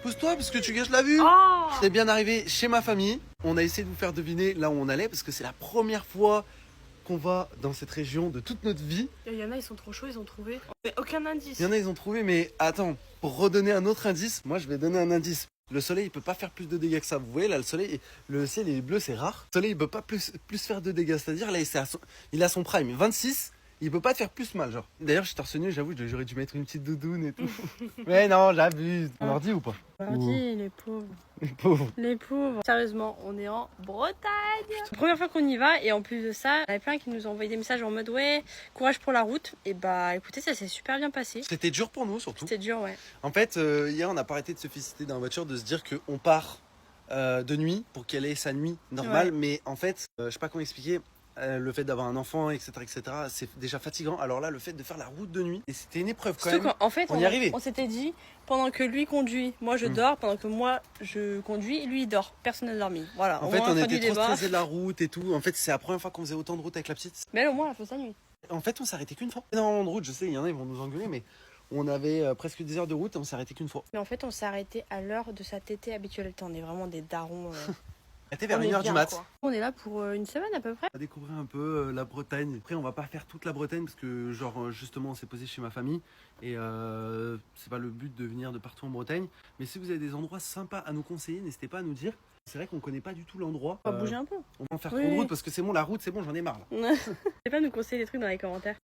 Pousse-toi parce que tu gâches la vue. Oh C'est bien arrivé chez ma famille. On a essayé de vous faire deviner là où on allait parce que c'est la première fois qu'on va dans cette région de toute notre vie. Il y en a, ils sont trop chauds, ils ont trouvé. Mais aucun indice. Il y en a, ils ont trouvé, mais attends, pour redonner un autre indice, moi je vais donner un indice. Le soleil, il peut pas faire plus de dégâts que ça. Vous voyez là, le ciel est bleu, c'est rare. Le soleil, il peut pas plus faire de dégâts. C'est-à-dire là, il a son prime, 26. Il peut pas te faire plus mal, genre. D'ailleurs, je suis torse nu, j'avoue, j'aurais dû mettre une petite doudoune et tout. Mais non, j'abuse. On leur dit ou pas? Mardi, les pauvres. Les pauvres. Les pauvres. Sérieusement, on est en Bretagne. C'est la première fois qu'on y va et en plus de ça, il y avait plein qui nous ont envoyé des messages en mode ouais, courage pour la route. Et bah écoutez, ça s'est super bien passé. C'était dur pour nous, surtout. C'était dur, ouais. En fait, hier, on n'a pas arrêté de se féliciter dans la voiture, de se dire qu'on part de nuit pour qu'elle ait sa nuit normale. Ouais. Mais en fait, je sais pas comment expliquer. Le fait d'avoir un enfant, etc., c'est déjà fatigant. Alors là, le fait de faire la route de nuit, et c'était une épreuve quand Surtout même. qu'en fait, on y arrivait. on s'était dit, pendant que lui conduit, moi je dors, pendant que moi je conduis, lui il dort. Personne n'a dormi. Voilà. En au fait, moins, on fin était du trop débat. stressés de la route et tout. En fait, c'est la première fois qu'on faisait autant de route avec la petite. Mais elle, au moins, elle a fait sa nuit. En fait, on s'est arrêté qu'une fois. Énormément de route, je sais, il y en a, ils vont nous engueuler, mais on avait presque 10 heures de route et on s'est arrêté qu'une fois. Mais en fait, on s'est arrêté à l'heure de sa tétée habituelle. On est vraiment des darons. On était vers On est 1h du bien, mat. quoi. On est là pour une semaine à peu près. On va découvrir un peu la Bretagne. Après, on va pas faire toute la Bretagne parce que, genre, justement, on s'est posé chez ma famille et c'est pas le but de venir de partout en Bretagne. Mais si vous avez des endroits sympas à nous conseiller, n'hésitez pas à nous dire. C'est vrai qu'on connaît pas du tout l'endroit. On va bouger un peu. On va en faire Oui, trop de oui. route parce que c'est bon, la route, c'est bon, j'en ai marre là. N'hésitez pas à nous conseiller des trucs dans les commentaires.